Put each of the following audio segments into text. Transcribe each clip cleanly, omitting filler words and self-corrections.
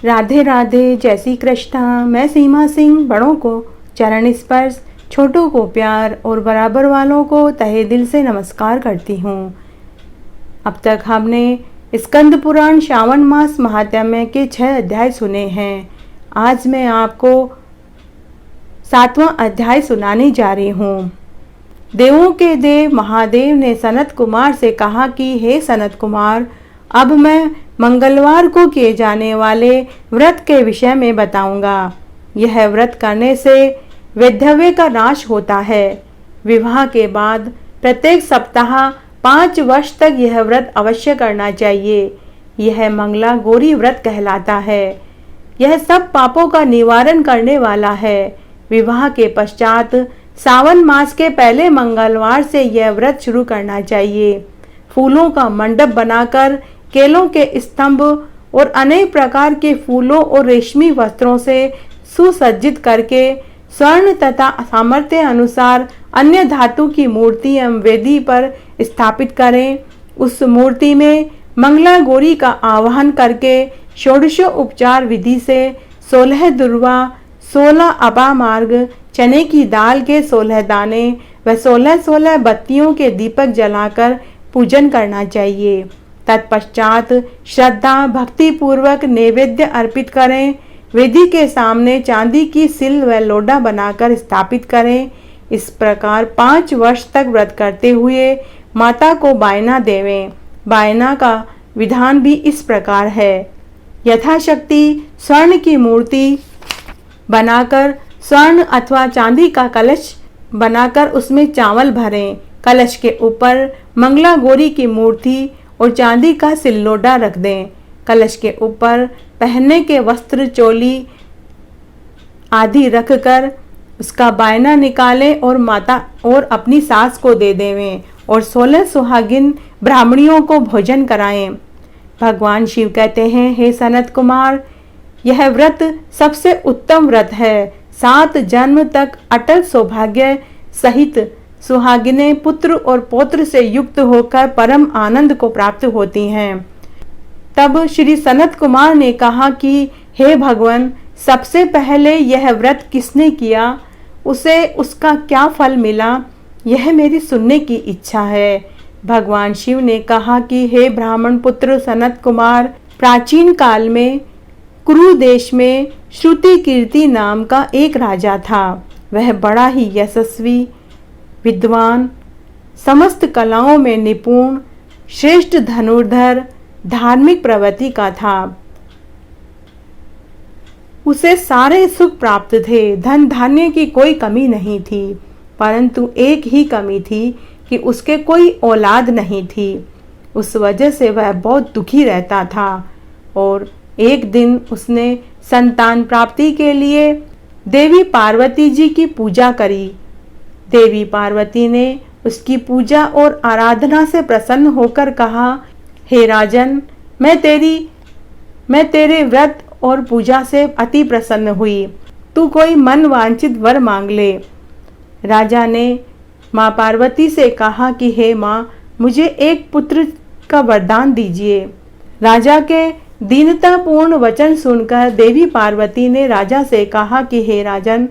राधे राधे, जय श्री कृष्णा। मैं सीमा सिंह बड़ों को चरण स्पर्श, छोटों को प्यार और बराबर वालों को तहे दिल से नमस्कार करती हूँ। अब तक हमने स्कंद पुराण श्रावण मास महात्म्य के 6 अध्याय सुने हैं। आज मैं आपको 7वां अध्याय सुनाने जा रही हूँ। देवों के देव महादेव ने सनत कुमार से कहा कि हे सनत कुमार, अब मैं मंगलवार को किए जाने वाले व्रत के विषय में बताऊंगा। यह व्रत करने से वैधव्य का नाश होता है। विवाह के बाद प्रत्येक सप्ताह 5 वर्ष तक यह व्रत अवश्य करना चाहिए। यह मंगला गौरी व्रत कहलाता है। यह सब पापों का निवारण करने वाला है। विवाह के पश्चात सावन मास के पहले मंगलवार से यह व्रत शुरू करना चाहिए। फूलों का मंडप बनाकर केलों के स्तंभ और अनेक प्रकार के फूलों और रेशमी वस्त्रों से सुसज्जित करके स्वर्ण तथा सामर्थ्य अनुसार अन्य धातु की मूर्ति एवं वेदी पर स्थापित करें। उस मूर्ति में मंगला गौरी का आवाहन करके षोडशोपचार विधि से 16 दुर्वा, 16 अपामार्ग, चने की दाल के 16 दाने व 16 बत्तियों के दीपक जलाकर पूजन करना चाहिए। तत्पश्चात श्रद्धा भक्ति पूर्वक नैवेद्य अर्पित करें। वेदी के सामने चांदी की सिल व लोटा बनाकर स्थापित करें। इस प्रकार 5 वर्ष तक व्रत करते हुए माता को बायना देवें। बायना का विधान भी इस प्रकार है। यथाशक्ति स्वर्ण की मूर्ति बनाकर स्वर्ण अथवा चांदी का कलश बनाकर उसमें चावल भरें। कलश के ऊपर मंगला गौरी की मूर्ति और चांदी का सिल्लोडा रख दें। कलश के ऊपर पहनने के वस्त्र, चोली आदि रखकर उसका बायना निकालें और माता और अपनी सास को दे देवें और 16 सुहागिन ब्राह्मणियों को भोजन कराएं। भगवान शिव कहते हैं, हे सनत कुमार, यह व्रत सबसे उत्तम व्रत है। 7 जन्म तक अटल सौभाग्य सहित सुहागिनें पुत्र और पौत्र से युक्त होकर परम आनंद को प्राप्त होती हैं। तब श्री सनत कुमार ने कहा कि हे भगवान, सबसे पहले यह व्रत किसने किया, उसे उसका क्या फल मिला, यह मेरी सुनने की इच्छा है। भगवान शिव ने कहा कि हे ब्राह्मण पुत्र सनत कुमार, प्राचीन काल में कुरु देश में श्रुति कीर्ति नाम का एक राजा था। वह बड़ा ही यशस्वी, विद्वान, समस्त कलाओं में निपुण, श्रेष्ठ धनुर्धर, धार्मिक प्रवृत्ति का था। उसे सारे सुख प्राप्त थे। धन धान्य की कोई कमी नहीं थी, परंतु एक ही कमी थी कि उसके कोई औलाद नहीं थी। उस वजह से वह बहुत दुखी रहता था और एक दिन उसने संतान प्राप्ति के लिए देवी पार्वती जी की पूजा करी। देवी पार्वती ने उसकी पूजा और आराधना से प्रसन्न होकर कहा, हे राजन, मैं तेरे व्रत और पूजा से अति प्रसन्न हुई। तू कोई मन वांछित वर मांग ले। राजा ने माँ पार्वती से कहा कि हे माँ, मुझे एक पुत्र का वरदान दीजिए। राजा के दीनतापूर्ण वचन सुनकर देवी पार्वती ने राजा से कहा कि हे राजन,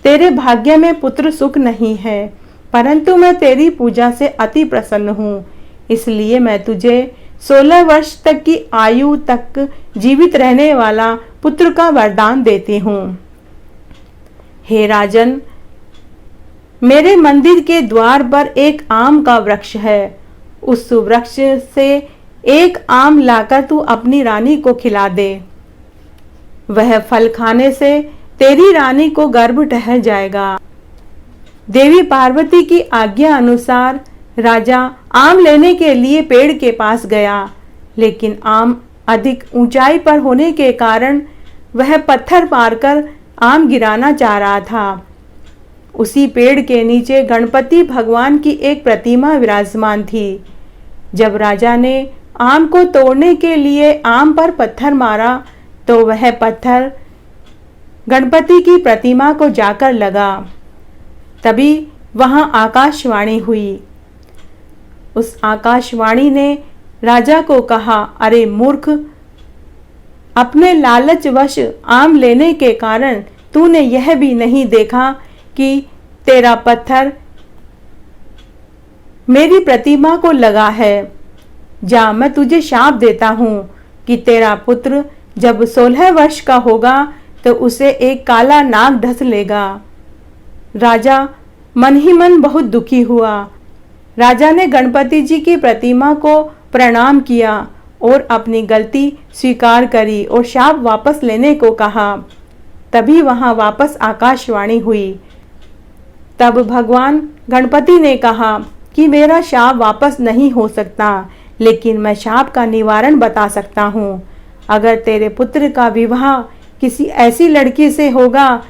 तेरे भाग्य में पुत्र सुख नहीं है, परंतु मैं तेरी पूजा से अति प्रसन्न हूँ, इसलिए मैं तुझे 16 वर्ष तक की आयु तक जीवित रहने वाला पुत्र का वरदान देती हूँ। हे राजन, मेरे मंदिर के द्वार पर एक आम का वृक्ष है। उस वृक्ष से एक आम लाकर तू अपनी रानी को खिला दे। वह फल खाने से तेरी रानी को गर्भ ठहर जाएगा। देवी पार्वती की आज्ञा अनुसार राजा आम लेने के लिए पेड़ के पास गया, लेकिन आम अधिक ऊंचाई पर होने के कारण वह पत्थर मारकर आम गिराना चाह रहा था। उसी पेड़ के नीचे गणपति भगवान की एक प्रतिमा विराजमान थी। जब राजा ने आम को तोड़ने के लिए आम पर पत्थर मारा तो वह पत्थर गणपति की प्रतिमा को जाकर लगा। तभी वहां आकाशवाणी हुई। उस आकाशवाणी ने राजा को कहा, अरे मूर्ख, अपने लालचवश आम लेने के कारण तूने यह भी नहीं देखा कि तेरा पत्थर मेरी प्रतिमा को लगा है। जा, मैं तुझे शाप देता हूँ कि तेरा पुत्र जब 16 वर्ष का होगा तो उसे एक काला नाग ढस लेगा। राजा मन ही मन बहुत दुखी हुआ। राजा ने गणपति जी की प्रतिमा को प्रणाम किया और अपनी गलती स्वीकार करी और शाप वापस लेने को कहा। तभी वहां वापस आकाशवाणी हुई। तब भगवान गणपति ने कहा कि मेरा शाप वापस नहीं हो सकता, लेकिन मैं शाप का निवारण बता सकता हूँ। अगर तेरे पुत्र का विवाह किसी ऐसी लड़की से होगा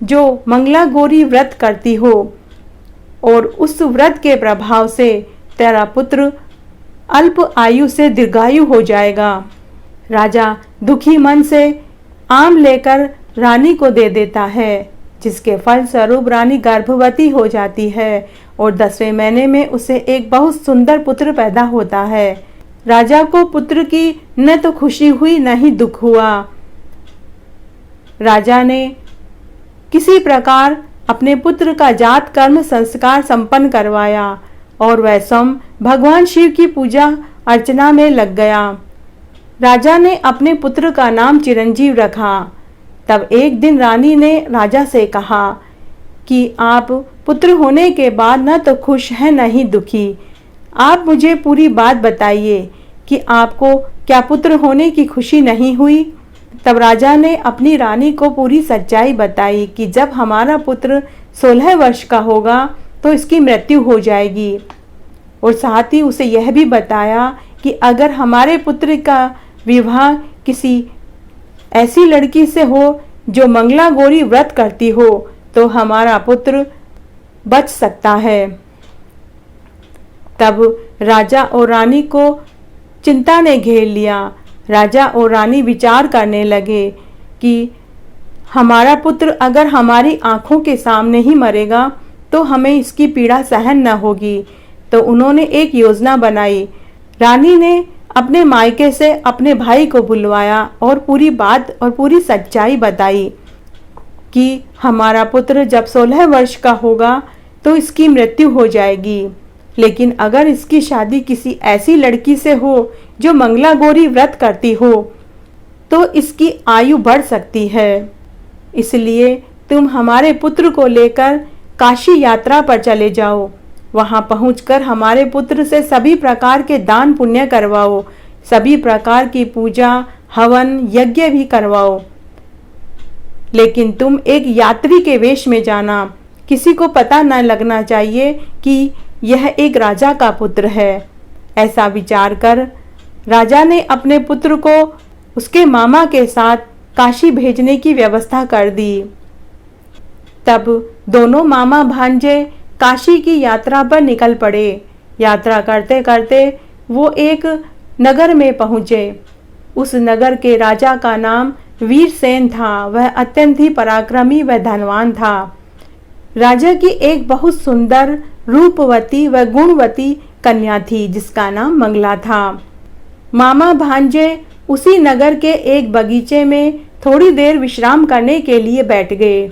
जो मंगला गौरी व्रत करती हो और उस व्रत के प्रभाव से तेरा पुत्र अल्प आयु से दीर्घायु हो जाएगा। राजा दुखी मन से आम लेकर रानी को दे देता है, जिसके फलस्वरूप रानी गर्भवती हो जाती है और 10वें महीने में उसे एक बहुत सुंदर पुत्र पैदा होता है। राजा को पुत्र की न तो खुशी हुई न ही दुख हुआ। राजा ने किसी प्रकार अपने पुत्र का जात कर्म संस्कार संपन्न करवाया और वह स्वयं भगवान शिव की पूजा अर्चना में लग गया। राजा ने अपने पुत्र का नाम चिरंजीव रखा। तब एक दिन रानी ने राजा से कहा कि आप पुत्र होने के बाद न तो खुश हैं न ही दुखी। आप मुझे पूरी बात बताइए कि आपको क्या पुत्र होने की खुशी नहीं हुई। तब राजा ने अपनी रानी को पूरी सच्चाई बताई कि जब हमारा पुत्र 16 वर्ष का होगा तो इसकी मृत्यु हो जाएगी, और साथ ही उसे यह भी बताया कि अगर हमारे पुत्र का विवाह किसी ऐसी लड़की से हो जो मंगला गौरी व्रत करती हो तो हमारा पुत्र बच सकता है। तब राजा और रानी को चिंता ने घेर लिया। राजा और रानी विचार करने लगे कि हमारा पुत्र अगर हमारी आंखों के सामने ही मरेगा तो हमें इसकी पीड़ा सहन न होगी। तो उन्होंने एक योजना बनाई। रानी ने अपने मायके से अपने भाई को बुलवाया और पूरी बात और पूरी सच्चाई बताई कि हमारा पुत्र जब 16 वर्ष का होगा तो इसकी मृत्यु हो जाएगी, लेकिन अगर इसकी शादी किसी ऐसी लड़की से हो जो मंगला गौरी व्रत करती हो तो इसकी आयु बढ़ सकती है। इसलिए तुम हमारे पुत्र को लेकर काशी यात्रा पर चले जाओ। वहां पहुंचकर हमारे पुत्र से सभी प्रकार के दान पुण्य करवाओ, सभी प्रकार की पूजा हवन यज्ञ भी करवाओ, लेकिन तुम एक यात्री के वेश में जाना। किसी को पता न लगना चाहिए कि यह एक राजा का पुत्र है। ऐसा विचार कर राजा ने अपने पुत्र को उसके मामा के साथ काशी भेजने की व्यवस्था कर दी। तब दोनों मामा भांजे काशी की यात्रा पर निकल पड़े। यात्रा करते करते वो एक नगर में पहुंचे। उस नगर के राजा का नाम वीरसेन था। वह अत्यंत ही पराक्रमी व धनवान था। राजा की एक बहुत सुंदर रूपवती व गुणवती कन्या थी जिसका नाम मंगला था। मामा भांजे उसी नगर के एक बगीचे में थोड़ी देर विश्राम करने के लिए बैठ गए।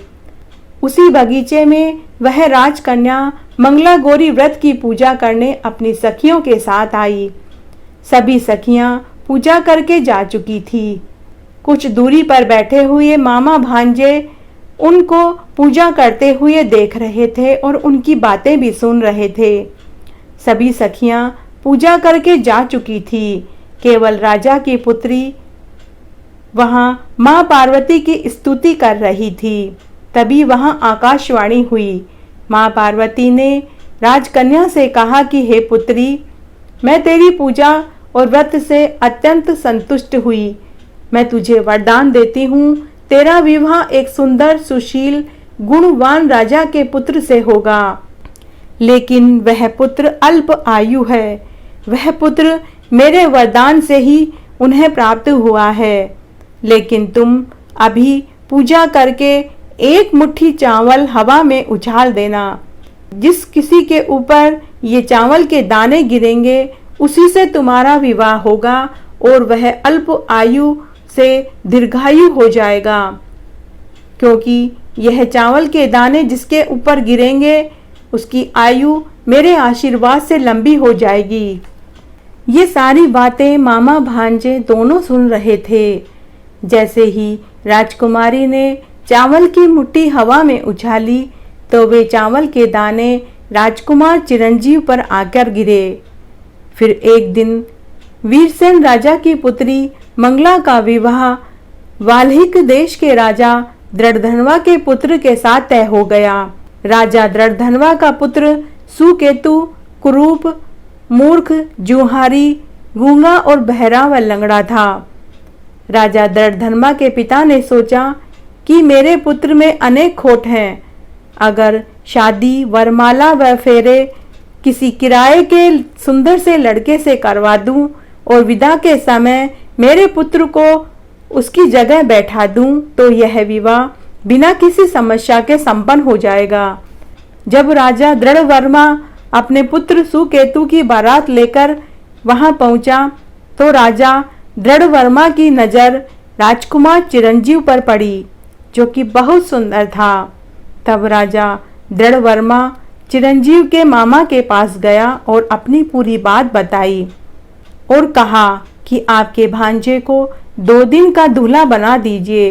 उसी बगीचे में वह राजकन्या मंगला गौरी व्रत की पूजा करने अपनी सखियों के साथ आई। सभी सखियां पूजा करके जा चुकी थी। कुछ दूरी पर बैठे हुए मामा भांजे उनको पूजा करते हुए देख रहे थे और उनकी बातें भी सुन रहे थे। सभी सखियां पूजा करके जा चुकी थी। केवल राजा की पुत्री वहां मां पार्वती की स्तुति कर रही थी। तभी वहां आकाशवाणी हुई। मां पार्वती ने राजकन्या से कहा कि हे पुत्री, मैं तेरी पूजा और व्रत से अत्यंत संतुष्ट हुई। मैं तुझे वरदान देती हूँ, तेरा विवाह एक सुंदर सुशील गुणवान राजा के पुत्र से होगा, लेकिन वह पुत्र अल्प आयु है। वह पुत्र मेरे वरदान से ही उन्हें प्राप्त हुआ है, लेकिन तुम अभी पूजा करके एक मुट्ठी चावल हवा में उछाल देना। जिस किसी के ऊपर ये चावल के दाने गिरेंगे उसी से तुम्हारा विवाह होगा और वह अल्प आयु से दीर्घायु हो जाएगा, क्योंकि यह चावल के दाने जिसके ऊपर गिरेंगे उसकी आयु मेरे आशीर्वाद से लंबी हो जाएगी। ये सारी बातें मामा भांजे दोनों सुन रहे थे। जैसे ही राजकुमारी ने चावल की मुट्ठी हवा में उछाली तो वे चावल के दाने राजकुमार चिरंजीव पर आकर गिरे। फिर एक दिन वीरसेन राजा की पुत्री मंगला का विवाह वाल्हिक देश के राजा दृढ़धनवा के पुत्र के साथ तय हो गया। राजा दृढ़धनवा का पुत्र सुकेतु कुरूप, मूर्ख, जुहारी, गूंगा और बहरा व लंगड़ा था। राजा दृढ़धनवा के पिता ने सोचा कि मेरे पुत्र में अनेक खोट हैं। अगर शादी, वरमाला व फेरे किसी किराए के सुंदर से लड़के से करवा दूं और विदा के समय मेरे पुत्र को उसकी जगह बैठा दूं तो यह विवाह बिना किसी समस्या के संपन्न हो जाएगा। जब राजा दृढ़वर्मा अपने पुत्र सुकेतु की बारात लेकर वहां पहुंचा तो राजा दृढ़वर्मा की नजर राजकुमार चिरंजीव पर पड़ी, जो कि बहुत सुंदर था। तब राजा दृढ़वर्मा चिरंजीव के मामा के पास गया और अपनी पूरी बात बताई और कहा कि आपके भांजे को 2 दिन का दूल्हा बना दीजिए।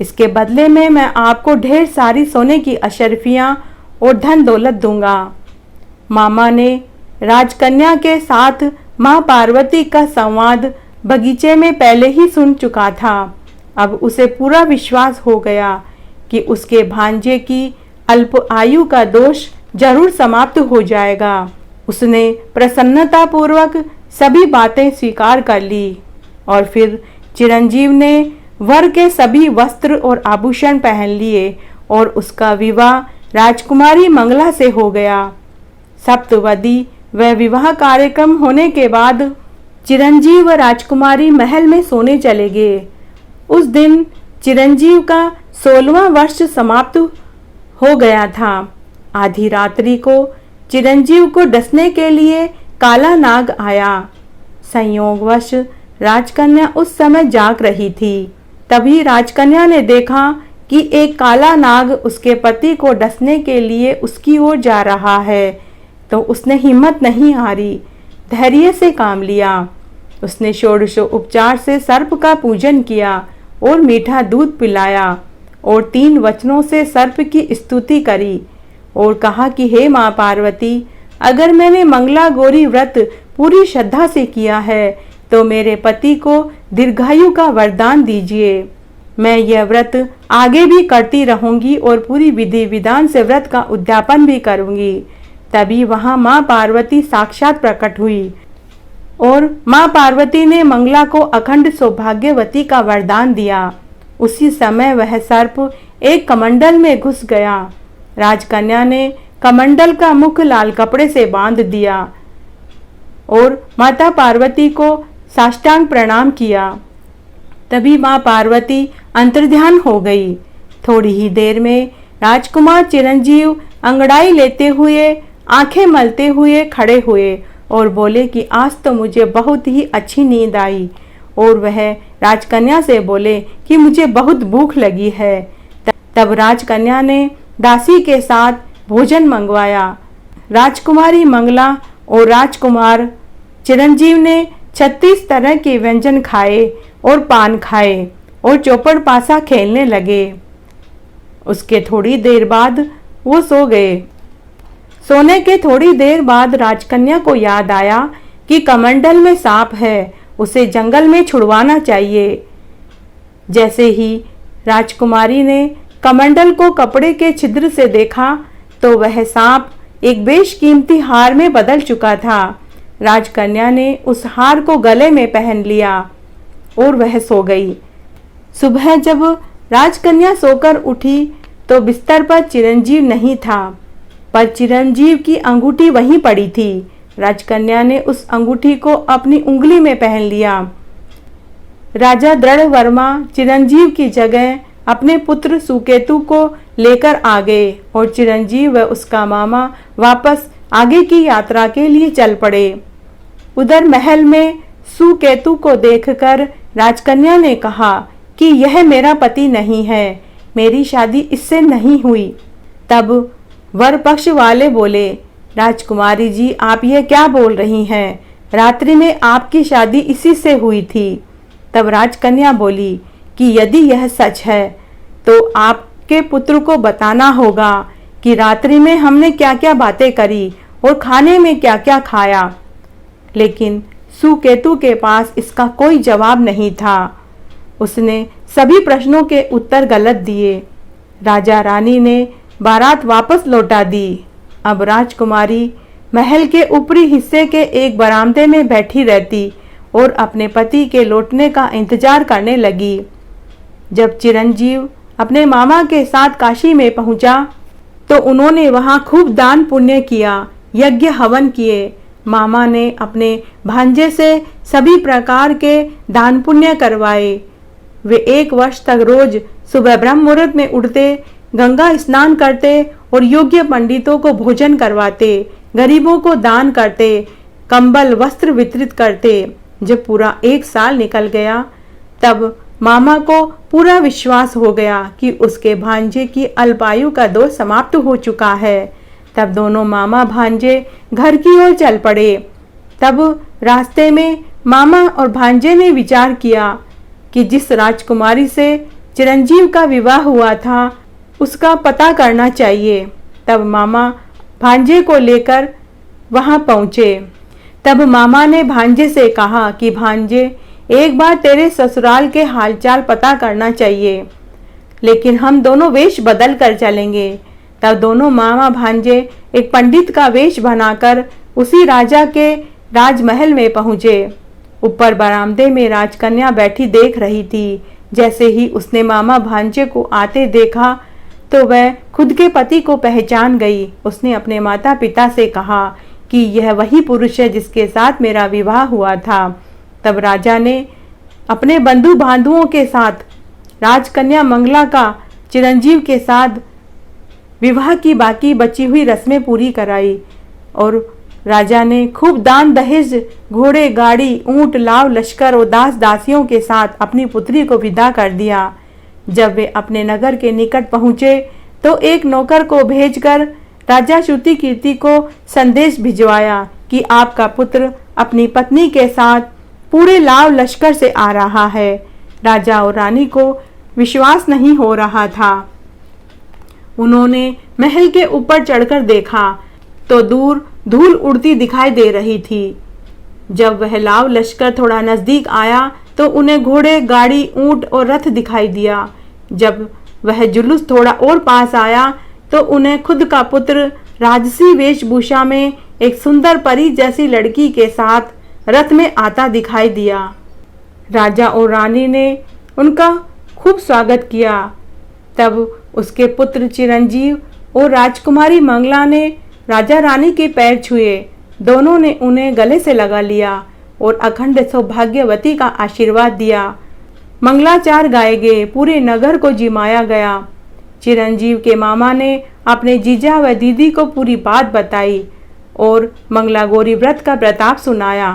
इसके बदले में मैं आपको ढेर सारी सोने की अशर्फियां और धन दौलत दूंगा। मामा ने राजकन्या के साथ मां पार्वती का संवाद बगीचे में पहले ही सुन चुका था। अब उसे पूरा विश्वास हो गया कि उसके भांजे की अल्प आयु का दोष जरूर समाप्त हो जाएगा। उसने प्रसन्नता पूर्वक सभी बातें स्वीकार कर ली और फिर चिरंजीव ने वर के सभी वस्त्र और आभूषण पहन लिए और उसका विवाह राजकुमारी मंगला से हो गया। सप्तवदी व विवाह कार्यक्रम होने के बाद चिरंजीव व राजकुमारी महल में सोने चले गए। उस दिन चिरंजीव का 16वां वर्ष समाप्त हो गया था। आधी रात्रि को चिरंजीव को डसने के लिए काला नाग आया। संयोगवश राजकन्या उस समय जाग रही थी। तभी राजकन्या ने देखा कि एक काला नाग उसके पति को डसने के लिए उसकी ओर जा रहा है, तो उसने हिम्मत नहीं हारी, धैर्य से काम लिया। उसने षोडशोपचार से सर्प का पूजन किया और मीठा दूध पिलाया और 3 वचनों से सर्प की स्तुति करी और कहा कि हे मां पार्वती, अगर मैंने मंगला गौरी व्रत पूरी श्रद्धा से किया है तो मेरे पति को दीर्घायु का वरदान दीजिए। मैं यह व्रत आगे भी करती रहूंगी और पूरी विधि विधान से व्रत का उद्यापन भी करूंगी। तभी वहां मां पार्वती साक्षात प्रकट हुई और मां पार्वती ने मंगला को अखंड सौभाग्यवती का वरदान दिया। उसी समय वह सर्प एक कमंडल में घुस गया। राजकन्या ने कमंडल का मुख लाल कपड़े से बांध दिया और माता पार्वती को साष्टांग प्रणाम किया। तभी मां पार्वती अंतर्ध्यान हो गई। थोड़ी ही देर में राजकुमार चिरंजीव अंगड़ाई लेते हुए, आंखें मलते हुए खड़े हुए और बोले कि आज तो मुझे बहुत ही अच्छी नींद आई। और वह राजकन्या से बोले कि मुझे बहुत भूख लगी है। तब राजकन्या ने दासी के साथ भोजन मंगवाया। राजकुमारी मंगला और राजकुमार चिरंजीव ने 36 तरह के व्यंजन खाए और पान खाए और चौपड़ पासा खेलने लगे। उसके थोड़ी देर बाद वो सो गए। सोने के थोड़ी देर बाद राजकन्या को याद आया कि कमंडल में सांप है, उसे जंगल में छुड़वाना चाहिए। जैसे ही राजकुमारी ने कमंडल को कपड़े के छिद्र से देखा तो वह सांप एक बेशकीमती हार में बदल चुका था। राजकन्या ने उस हार को गले में पहन लिया और वह सो गई। सुबह जब राजकन्या सोकर उठी तो बिस्तर पर चिरंजीव नहीं था, पर चिरंजीव की अंगूठी वहीं पड़ी थी। राजकन्या ने उस अंगूठी को अपनी उंगली में पहन लिया। राजा दृढ़वर्मा चिरंजीव की जगह अपने पुत्र सुकेतु को लेकर आ गए और चिरंजीव व उसका मामा वापस आगे की यात्रा के लिए चल पड़े। उधर महल में सुकेतु को देखकर राजकन्या ने कहा कि यह मेरा पति नहीं है, मेरी शादी इससे नहीं हुई। तब वर पक्ष वाले बोले, राजकुमारी जी, आप यह क्या बोल रही हैं? रात्रि में आपकी शादी इसी से हुई थी। तब राजकन्या बोली कि यदि यह सच है तो आपके पुत्र को बताना होगा कि रात्रि में हमने क्या क्या बातें करी और खाने में क्या क्या खाया। लेकिन सुकेतु के पास इसका कोई जवाब नहीं था। उसने सभी प्रश्नों के उत्तर गलत दिए। राजा रानी ने बारात वापस लौटा दी। अब राजकुमारी महल के ऊपरी हिस्से के एक बरामदे में बैठी रहती और अपने पति के लौटने का इंतजार करने लगी। जब चिरंजीव अपने मामा के साथ काशी में पहुंचा तो उन्होंने वहां खूब दान पुण्य किया, यज्ञ हवन किए। मामा ने अपने भांजे से सभी प्रकार के दान पुण्य करवाए। वे 1 वर्ष तक रोज सुबह ब्रह्म मुहूर्त में उठते, गंगा स्नान करते और योग्य पंडितों को भोजन करवाते, गरीबों को दान करते, कंबल वस्त्र वितरित करते। जब पूरा 1 साल निकल गया तब मामा को पूरा विश्वास हो गया कि उसके भांजे की अल्पायु का दोष समाप्त हो चुका है। तब दोनों मामा भांजे घर की ओर चल पड़े। तब रास्ते में मामा और भांजे ने विचार किया कि जिस राजकुमारी से चिरंजीव का विवाह हुआ था उसका पता करना चाहिए। तब मामा भांजे को लेकर वहां पहुंचे। तब मामा ने भांजे से कहा कि भांजे, एक बार तेरे ससुराल के हालचाल पता करना चाहिए, लेकिन हम दोनों वेश बदल कर चलेंगे। तब दोनों मामा भांजे एक पंडित का वेश बनाकर उसी राजा के राजमहल में पहुंचे। ऊपर बरामदे में राजकन्या बैठी देख रही थी। जैसे ही उसने मामा भांजे को आते देखा तो वह खुद के पति को पहचान गई। उसने अपने माता पिता से कहा कि यह वही पुरुष है जिसके साथ मेरा विवाह हुआ था। तब राजा ने अपने बंधु बांधुओं के साथ राजकन्या मंगला का चिरंजीव के साथ विवाह की बाकी बची हुई रस्में पूरी कराई और राजा ने खूब दान दहेज, घोड़े, गाड़ी, ऊंट, लाव, लश्कर और दास दासियों के साथ अपनी पुत्री को विदा कर दिया। जब वे अपने नगर के निकट पहुंचे तो एक नौकर को भेजकर राजा श्रुति कीर्ति को संदेश भिजवाया कि आपका पुत्र अपनी पत्नी के साथ पूरे लाव लश्कर से आ रहा है। राजा और रानी को विश्वास नहीं हो रहा था। उन्होंने महल के ऊपर चढ़कर देखा तो दूर धूल उड़ती दिखाई दे रही थी। जब वह लाव लश्कर थोड़ा नजदीक आया तो उन्हें घोड़े, गाड़ी, ऊंट और रथ दिखाई दिया। जब वह जुलूस थोड़ा और पास आया तो उन्हें खुद का पुत्र राजसी वेशभूषा में एक सुंदर परी जैसी लड़की के साथ रथ में आता दिखाई दिया। राजा और रानी ने उनका खूब स्वागत किया। तब उसके पुत्र चिरंजीव और राजकुमारी मंगला ने राजा रानी के पैर छुए। दोनों ने उन्हें गले से लगा लिया और अखंड सौभाग्यवती का आशीर्वाद दिया। मंगलाचार गाए गए, पूरे नगर को जिमाया गया। चिरंजीव के मामा ने अपने जीजा व दीदी को पूरी बात बताई और मंगला गौरी व्रत का प्रताप सुनाया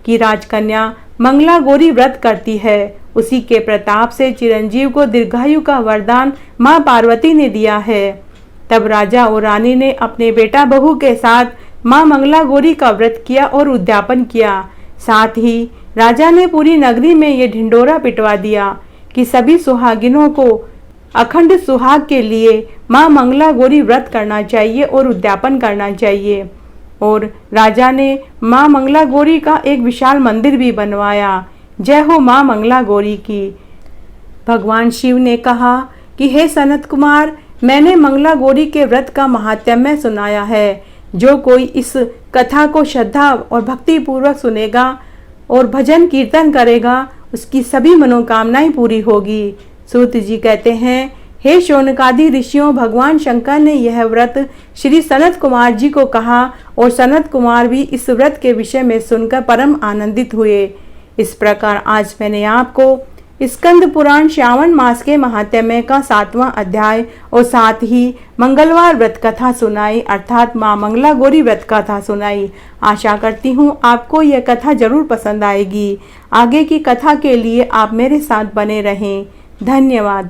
कि राजकन्या मंगला गौरी व्रत करती है। उसी के प्रताप से चिरंजीव को दीर्घायु का वरदान मां पार्वती ने दिया है। तब राजा और रानी ने अपने बेटा बहू के साथ मां मंगला गौरी का व्रत किया और उद्यापन किया। साथ ही राजा ने पूरी नगरी में ये ढिंडोरा पिटवा दिया कि सभी सुहागिनों को अखंड सुहाग के लिए मां मंगला गौरी व्रत करना चाहिए और उद्यापन करना चाहिए। और राजा ने मां मंगला गौरी का एक विशाल मंदिर भी बनवाया। जय हो मां मंगला गौरी की। भगवान शिव ने कहा कि हे सनत कुमार, मैंने मंगला गौरी के व्रत का महात्म्य सुनाया है। जो कोई इस कथा को श्रद्धा और भक्ति पूर्वक सुनेगा और भजन कीर्तन करेगा उसकी सभी मनोकामनाएं पूरी होगी। सूत जी कहते हैं, हे शौनकादि ऋषियों, भगवान शंकर ने यह व्रत श्री सनत कुमार जी को कहा और सनत कुमार भी इस व्रत के विषय में सुनकर परम आनंदित हुए। इस प्रकार आज मैंने आपको स्कंद पुराण श्रावण मास के महात्म्य का 7वां अध्याय और साथ ही मंगलवार व्रत कथा सुनाई, अर्थात माँ मंगला गौरी व्रत कथा सुनाई। आशा करती हूँ आपको यह कथा जरूर पसंद आएगी। आगे की कथा के लिए आप मेरे साथ बने रहें। धन्यवाद।